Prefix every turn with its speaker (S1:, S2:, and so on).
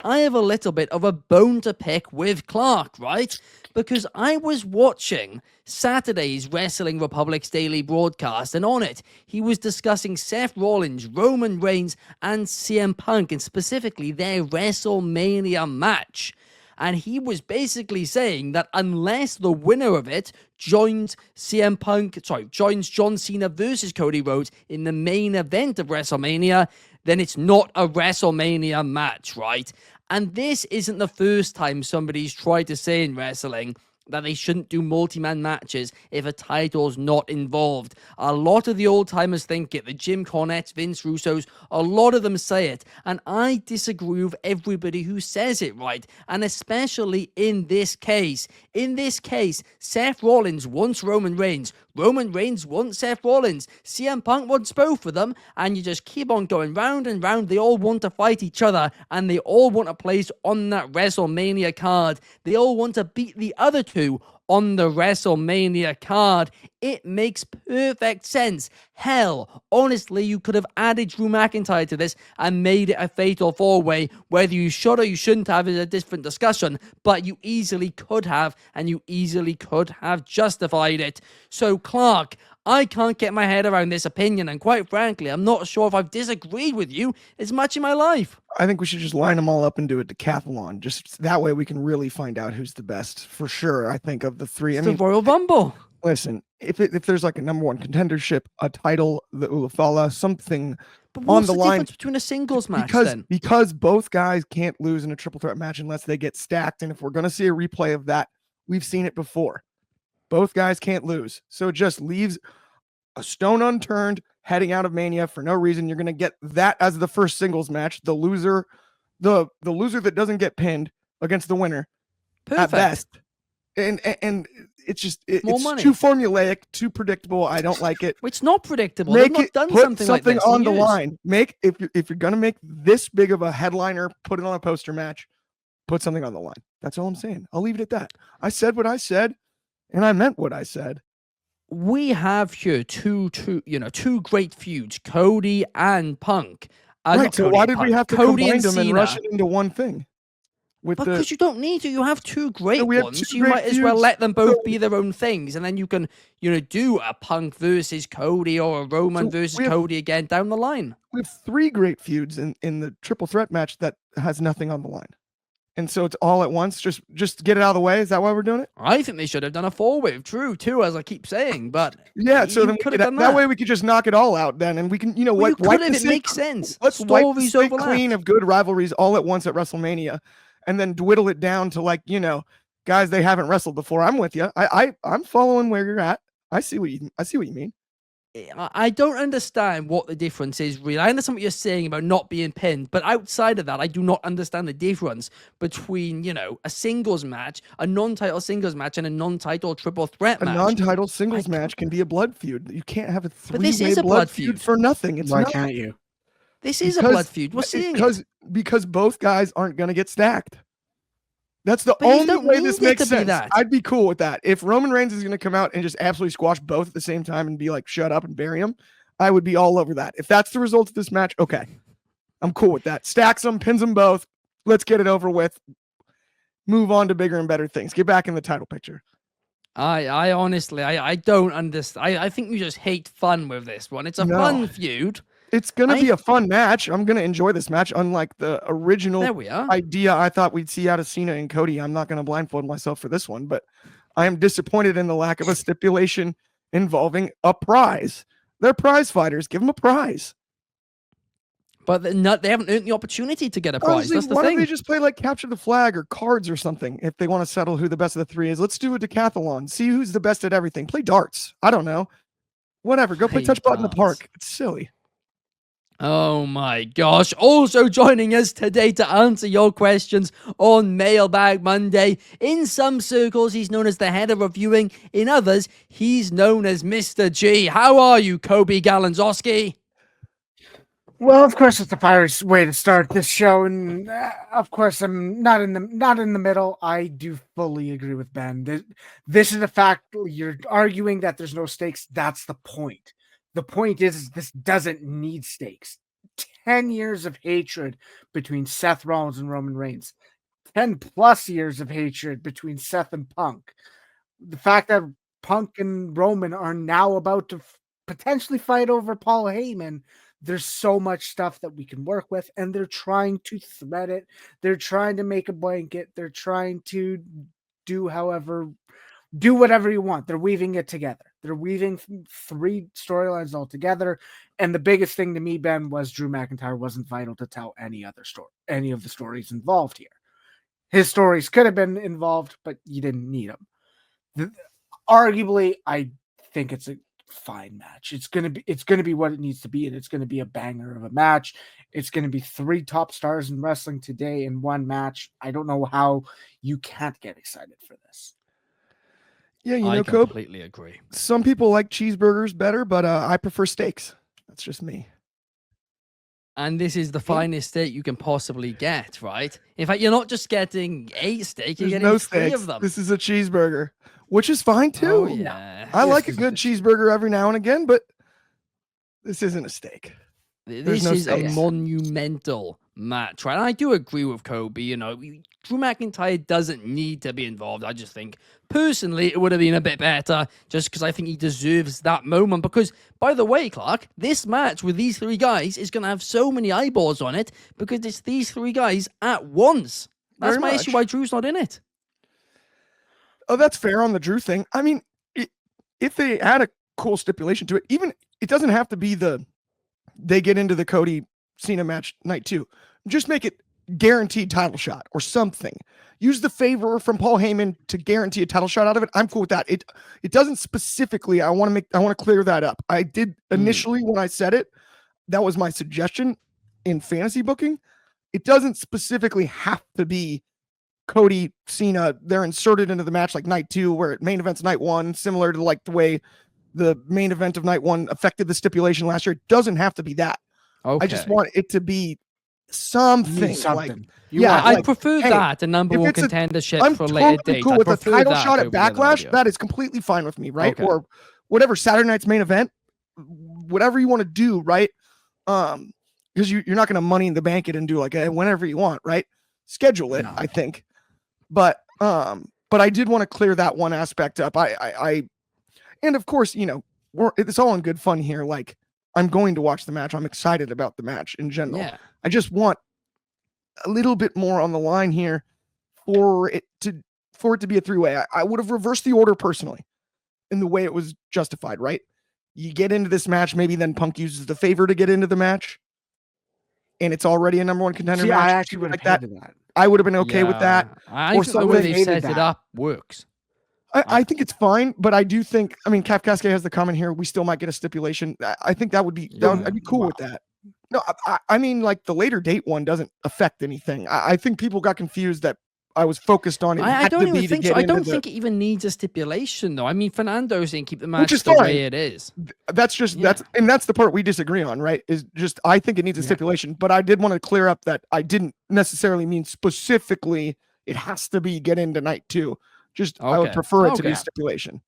S1: I have a little bit of a bone to pick with Clark, right? Because I was watching Saturday's Wrestling Republic's daily broadcast, and on it, he was discussing Seth Rollins, Roman Reigns, and CM Punk, and specifically their WrestleMania match. And he was basically saying that unless the winner of it joins John Cena versus Cody Rhodes in the main event of WrestleMania, then it's not a WrestleMania match, right? And this isn't the first time somebody's tried to say in wrestling that they shouldn't do multi-man matches if a title's not involved. A lot of the old-timers think it. The Jim Cornettes, Vince Russos, a lot of them say it. And I disagree with everybody who says it, right? And especially in this case. In this case, Seth Rollins wants Roman Reigns. Roman Reigns wants Seth Rollins. CM Punk wants both of them. And you just keep on going round and round. They all want to fight each other. And they all want a place on that WrestleMania card. They all want to beat the other two on the WrestleMania card. It makes perfect sense. Hell, honestly, you could have added Drew McIntyre to this and made it a fatal four-way. Whether you should or you shouldn't have is a different discussion, but you easily could have, and you easily could have justified it. So, Clark, I can't get my head around this opinion, and quite frankly, I'm not sure if I've disagreed with you as much in my life.
S2: I think we should just line them all up and do a decathlon. Just that way we can really find out who's the best for sure. I think of the three.
S1: It's the Royal Rumble.
S2: Listen, if there's like a number one contendership, a title, the Ulafala, something
S1: but
S2: on the line.
S1: Difference between a singles match then?
S2: Because both guys can't lose in a triple threat match unless they get stacked. And if we're going to see a replay of that, we've seen it before. Both guys can't lose. So it just leaves a stone unturned heading out of Mania for no reason. You're going to get that as the first singles match. The loser, the loser that doesn't get pinned against the winner.
S1: Perfect.
S2: At best. And it's just it's
S1: money.
S2: Too formulaic, too predictable. I don't like it.
S1: It's not predictable. They've not done something like this
S2: on the line. If you're gonna make this big of a headliner, put it on a poster match. Put something on the line. That's all I'm saying. I'll leave it at that. I said what I said, and I meant what I said.
S1: We have here two great feuds, Cody and Punk.
S2: Right. So why did we have to combine them and rush it into one thing?
S1: Because you don't need to. You have two great ones. You might as well let them both be their own things, and then you can, do a Punk versus Cody or a Roman versus Cody again down the line.
S2: We have three great feuds in the triple threat match that has nothing on the line. And so it's all at once. Just get it out of the way. Is that why we're doing it?
S1: I think they should have done a four-way. True, too, as I keep saying. But
S2: yeah, so then that way we could just knock it all out then, and we can,
S1: what? It makes sense.
S2: Let's wipe the slate clean of good rivalries all at once at WrestleMania, and then dwindle it down to guys they haven't wrestled before. I'm with you. I'm following where you're at. I see what you mean.
S1: I don't understand what the difference is, really. I understand what you're saying about not being pinned, but outside of that, I do not understand the difference between, a singles match, a non-title singles match, and a non-title triple threat match.
S2: A non-title singles match can be a blood feud. You can't have a three-way blood feud for nothing.
S3: Why can't you?
S1: This is a blood feud. We're seeing it.
S2: Because both guys aren't going to get stacked. That's the only way this makes sense. I'd be cool with that. If Roman Reigns is going to come out and just absolutely squash both at the same time and be like, shut up and bury him, I would be all over that. If that's the result of this match, okay. I'm cool with that. Stacks them, pins them both. Let's get it over with. Move on to bigger and better things. Get back in the title picture.
S1: I honestly, I don't understand. I think you just hate fun with this one. It's a fun feud.
S2: It's going to be a fun match. I'm going to enjoy this match. Unlike the original idea I thought we'd see out of Cena and Cody, I'm not going to blindfold myself for this one, but I am disappointed in the lack of a stipulation involving a prize. They're prize fighters. Give them a prize.
S1: But they haven't earned the opportunity to get a prize.
S2: Honestly,
S1: that's the
S2: why
S1: thing.
S2: don't they just play like capture the flag or cards or something if they want to settle who the best of the three is? Let's do a decathlon. See who's the best at everything. Play darts. I don't know. Whatever. Go play touch ball in the park. It's silly.
S1: Oh my gosh. Also joining us today to answer your questions on Mailbag Monday. In some circles, he's known as the head of reviewing. In others, he's known as Mr. G. How are you, Coby Galanzowski?
S3: Well, of course, it's the Pirates' way to start this show, and of course, I'm not in the middle. I do fully agree with Ben. This is a fact. You're arguing that there's no stakes. That's the point. The point is this doesn't need stakes. 10 years of hatred between Seth Rollins and Roman Reigns, 10 plus years of hatred between Seth and Punk. The fact that Punk and Roman are now about to potentially fight over Paul Heyman, there's so much stuff that we can work with, and they're trying to thread it. They're trying to make a blanket. They're trying to do whatever you want. They're weaving it together. They're weaving 3 storylines all together. And the biggest thing to me, Ben, was Drew McIntyre wasn't vital to tell any of the stories involved here. His stories could have been involved, but you didn't need them. Arguably, I think it's a fine match. It's gonna be what it needs to be, and it's gonna be a banger of a match. It's gonna be 3 top stars in wrestling today in one match. I don't know how you can't get excited for this.
S2: Yeah,
S1: I completely agree.
S2: Some people like cheeseburgers better, but I prefer steaks. That's just me.
S1: And this is the finest steak you can possibly get, right? In fact, you're not just getting a steak, you're getting
S2: no
S1: 3
S2: steaks.
S1: of them.
S2: This is a cheeseburger, which is fine too.
S1: Oh, yeah.
S2: I like a good cheeseburger every now and again, but this isn't a steak.
S1: This is a monumental match, right? And I do agree with Coby. You know, Drew McIntyre doesn't need to be involved. I just think, personally, it would have been a bit better just because I think he deserves that moment. Because, by the way, Clark, this match with these 3 guys is going to have so many eyeballs on it because it's these 3 guys at once. That's my issue why Drew's not in it.
S2: Oh, that's fair on the Drew thing. I mean, if they add a cool stipulation to it, even it doesn't have to be they get into the Cody Cena match night 2. Just make it guaranteed title shot or something. Use the favor from Paul Heyman to guarantee a title shot out of it. I'm cool with that. It doesn't specifically. I want to clear that up. I did initially when I said it. That was my suggestion in fantasy booking. It doesn't specifically have to be Cody Cena. They're inserted into the match like night 2, where it main events night 1, similar to like the way the main event of night 1 affected the stipulation last year. It doesn't have to be that. Okay. I just want it to be something. Like,
S1: I prefer that, a number 1 contendership for a later date.
S2: Cool with a title shot at Backlash. That is completely fine with me, right? Okay. Or whatever, Saturday night's main event, whatever you want to do, right? Because you're not going to money in the bank it and do like whenever you want, right? Schedule it, I think. But I did want to clear that one aspect up. And of course, you know, it's all in good fun here. Like, I'm going to watch the match. I'm excited about the match in general. Yeah. I just want a little bit more on the line here for it to be a 3-way. I would have reversed the order personally in the way it was justified, right? You get into this match, maybe then Punk uses the favor to get into the match, and it's already a number 1 contender match.
S3: I actually would have hated that.
S2: I would have been okay with that.
S1: I think the way they set it up works.
S2: I think it's fine, but I do think, I mean, Kafkaske has the comment here, we still might get a stipulation. I think I'd be cool with that. No, I mean, like, the later date one doesn't affect anything. I think people got confused that I was focused on it.
S1: I don't even think so. I don't think it even needs a stipulation, though. I mean, Fernando's didn't keep the match the way it is.
S2: That's the part we disagree on, right? Is just, I think it needs a stipulation, but I did want to clear up that I didn't necessarily mean specifically it has to be get into night 2. Just I would prefer it to be a stipulation.